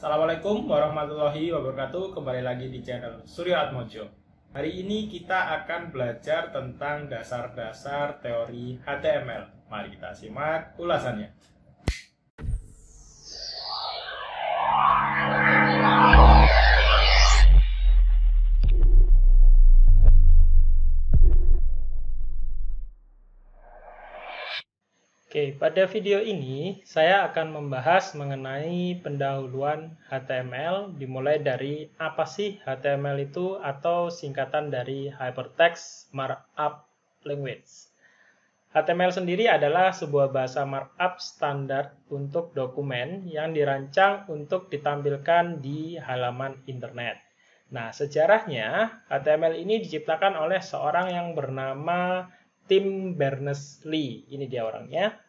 Assalamualaikum warahmatullahi wabarakatuh. Kembali lagi di channel Surya Atmojo. Hari ini kita akan belajar tentang dasar-dasar teori HTML. Mari kita simak ulasannya. Oke, pada video ini saya akan membahas mengenai pendahuluan HTML, dimulai dari apa sih HTML itu atau singkatan dari Hypertext Markup Language. HTML sendiri adalah sebuah bahasa markup standar untuk dokumen yang dirancang untuk ditampilkan di halaman internet. Nah, sejarahnya HTML ini diciptakan oleh seorang yang bernama Tim Berners-Lee. Ini dia orangnya.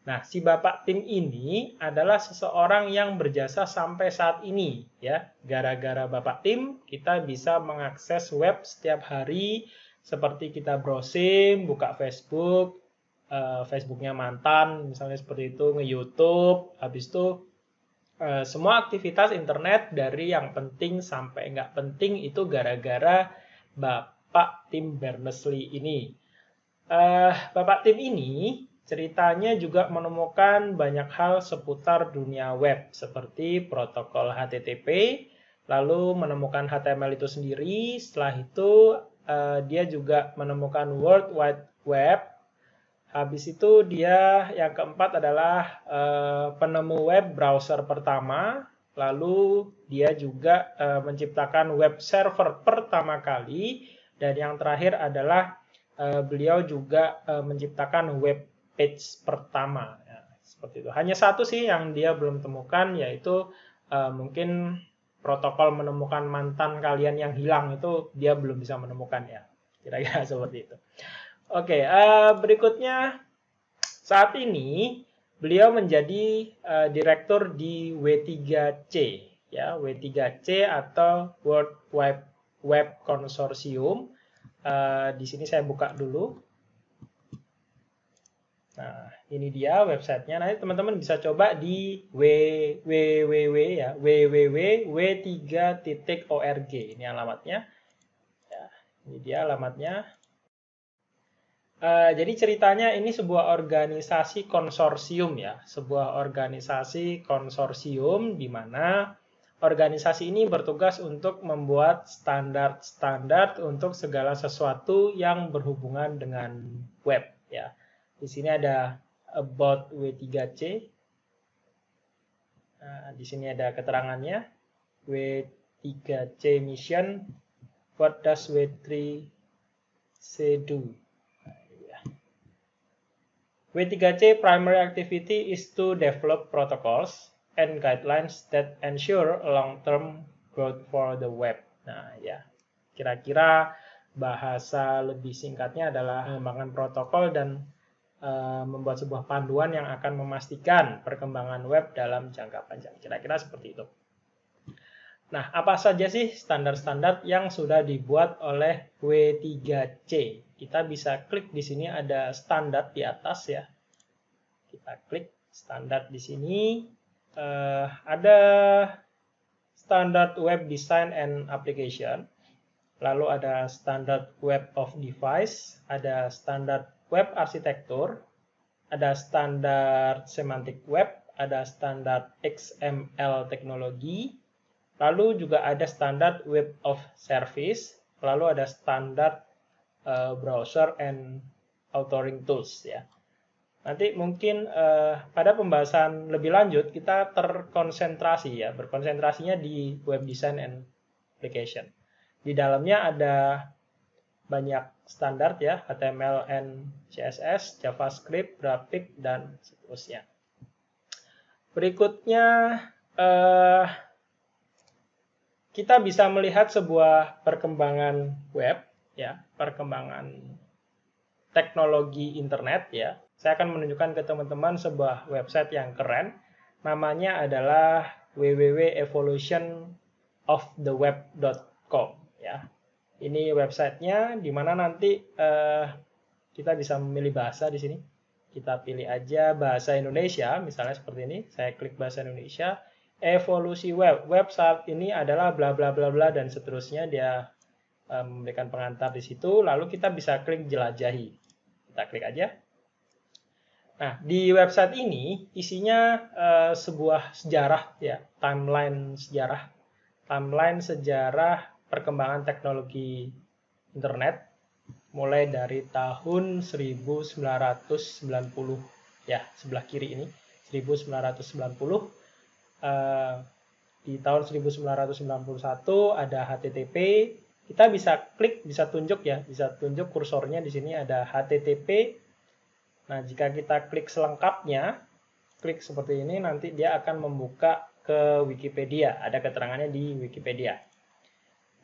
Nah, si Bapak Tim ini adalah seseorang yang berjasa sampai saat ini, ya. Gara-gara Bapak Tim, kita bisa mengakses web setiap hari, seperti kita browsing, buka Facebook, Facebooknya mantan, misalnya seperti itu, nge-YouTube, habis itu semua aktivitas internet dari yang penting sampai nggak penting itu gara-gara Bapak Tim Berners-Lee ini. Bapak Tim ini ceritanya juga menemukan banyak hal seputar dunia web, seperti protokol HTTP, lalu menemukan HTML itu sendiri. Setelah itu, dia juga menemukan World Wide Web. Habis itu, dia yang keempat adalah penemu web browser pertama. Lalu, dia juga menciptakan web server pertama kali. Dan yang terakhir adalah beliau juga menciptakan web page pertama, ya, seperti itu. Hanya satu sih yang dia belum temukan, yaitu mungkin protokol menemukan mantan kalian yang hilang, itu dia belum bisa menemukan, ya, kira-kira seperti itu. Oke, berikutnya saat ini beliau menjadi direktur di W3C, ya, W3C atau World Wide Web Consortium. Di sini saya buka dulu. Nah, ini dia websitenya. Nanti teman-teman bisa coba di www.w3.org. Ini alamatnya. Ya, ini dia alamatnya. Jadi ceritanya ini sebuah organisasi konsorsium, ya, sebuah organisasi konsorsium di mana organisasi ini bertugas untuk membuat standar-standar untuk segala sesuatu yang berhubungan dengan web, ya. Di sini ada about W3C. Nah, di sini ada keterangannya. W3C mission. What does W3C do? Nah, ya. W3C primary activity is to develop protocols and guidelines that ensure long-term growth for the web. Nah, ya. Kira-kira bahasa lebih singkatnya adalah mengembangkan protokol dan membuat sebuah panduan yang akan memastikan perkembangan web dalam jangka panjang. Kira-kira seperti itu. Nah, apa saja sih standar-standar yang sudah dibuat oleh W3C? Kita bisa klik di sini ada standar di atas, ya. Kita klik standar di sini. Ada standar web design and application. Lalu ada standar web of device, ada standar web arsitektur, ada standar semantik web, ada standar XML teknologi, lalu juga ada standar web of service, lalu ada standar browser and authoring tools, ya. Nanti mungkin pada pembahasan lebih lanjut kita terkonsentrasi, ya, berkonsentrasinya di web design and application. Di dalamnya ada banyak standar, ya, HTML and CSS, JavaScript, grafik, dan seterusnya. Berikutnya, kita bisa melihat sebuah perkembangan web, ya, perkembangan teknologi internet, ya. Saya akan menunjukkan ke teman-teman sebuah website yang keren. Namanya adalah www.evolutionoftheweb.com, ya. Ini websitenya, di mana nanti kita bisa memilih bahasa di sini. Kita pilih aja bahasa Indonesia, misalnya seperti ini. Saya klik bahasa Indonesia. evolusi web. Web saat ini adalah bla bla bla bla dan seterusnya. Dia memberikan pengantar di situ. Lalu kita bisa klik jelajahi. Kita klik aja. Nah, di website ini isinya sebuah sejarah ya, timeline sejarah perkembangan teknologi internet mulai dari tahun 1990 ya, sebelah kiri ini 1990. Di tahun 1991 ada HTTP. Kita bisa klik, bisa tunjuk ya, bisa tunjuk kursornya di sini ada HTTP. Nah, jika kita klik selengkapnya, klik seperti ini, nanti dia akan membuka ke Wikipedia. Ada keterangannya di Wikipedia.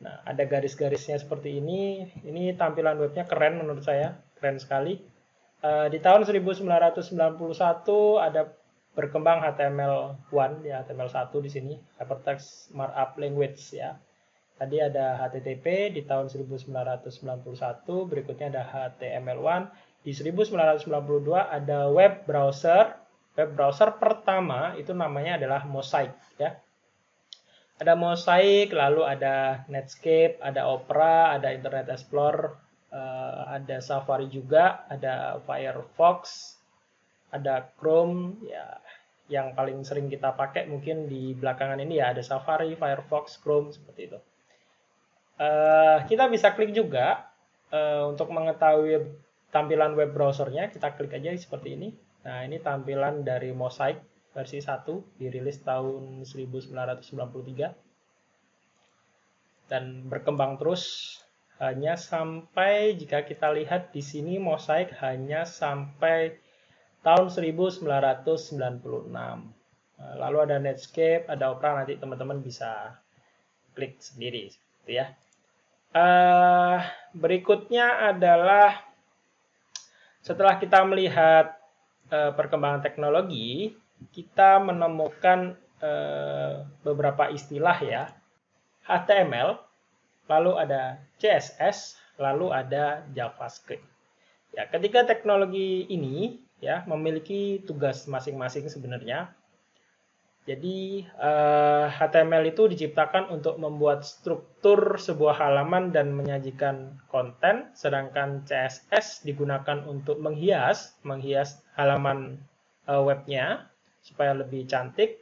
Nah, ada garis-garisnya seperti ini. Ini tampilan webnya keren menurut saya, keren sekali. Di tahun 1991 ada berkembang HTML1 ya, HTML1 di sini, Hypertext Markup Language ya. Tadi ada HTTP di tahun 1991, berikutnya ada HTML1. Di 1992 ada web browser. Web browser pertama itu namanya adalah Mosaic ya. Ada Mosaic, lalu ada Netscape, ada Opera, ada Internet Explorer, ada Safari juga, ada Firefox, ada Chrome ya. Yang paling sering kita pakai mungkin di belakangan ini ya, ada Safari, Firefox, Chrome seperti itu. Kita bisa klik juga untuk mengetahui tampilan web browsernya, kita klik aja seperti ini. Nah, ini tampilan dari Mosaic versi 1, dirilis tahun 1993. Dan berkembang terus hanya sampai, jika kita lihat di sini Mosaic hanya sampai tahun 1996. Lalu ada Netscape, ada Opera, nanti teman-teman bisa klik sendiri seperti ya. Berikutnya adalah setelah kita melihat perkembangan teknologi, kita menemukan beberapa istilah ya. HTML, lalu ada CSS, lalu ada JavaScript. Ya, ketika teknologi ini ya memiliki tugas masing-masing sebenarnya. Jadi HTML itu diciptakan untuk membuat struktur sebuah halaman dan menyajikan konten, sedangkan CSS digunakan untuk menghias halaman webnya supaya lebih cantik.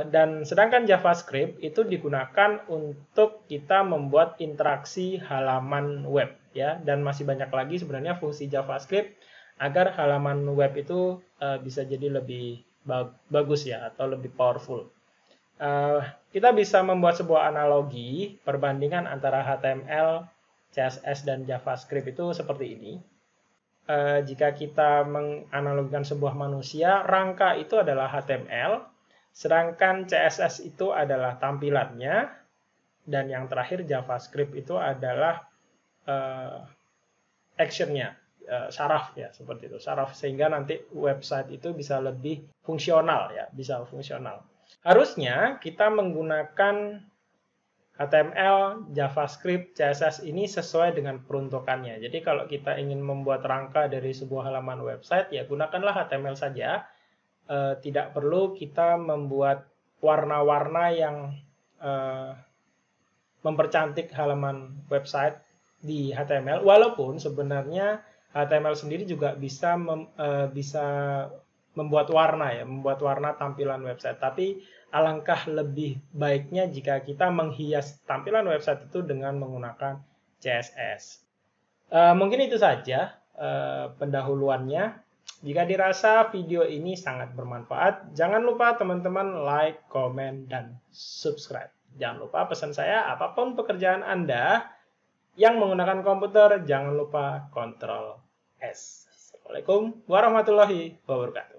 Dan sedangkan JavaScript itu digunakan untuk kita membuat interaksi halaman web ya, dan masih banyak lagi sebenarnya fungsi JavaScript agar halaman web itu bisa jadi lebih bagus ya, atau lebih powerful. Kita bisa membuat sebuah analogi perbandingan antara HTML, CSS, dan JavaScript itu seperti ini. Jika kita menganalogikan sebuah manusia, rangka itu adalah HTML, sedangkan CSS itu adalah tampilannya, dan yang terakhir JavaScript itu adalah actionnya. Saraf ya, seperti itu, saraf, sehingga nanti website itu bisa lebih fungsional ya, bisa fungsional. Harusnya kita menggunakan HTML, JavaScript, CSS ini sesuai dengan peruntukannya. Jadi kalau kita ingin membuat rangka dari sebuah halaman website ya gunakanlah HTML saja. Tidak perlu kita membuat warna-warna yang mempercantik halaman website di HTML, walaupun sebenarnya HTML sendiri juga bisa membuat warna ya, membuat warna tampilan website. Tapi alangkah lebih baiknya jika kita menghias tampilan website itu dengan menggunakan CSS. Mungkin itu saja pendahuluannya. Jika dirasa video ini sangat bermanfaat, jangan lupa teman-teman like, komen, dan subscribe. Jangan lupa pesan saya, apapun pekerjaan Anda yang menggunakan komputer, jangan lupa Ctrl S. Assalamualaikum warahmatullahi wabarakatuh.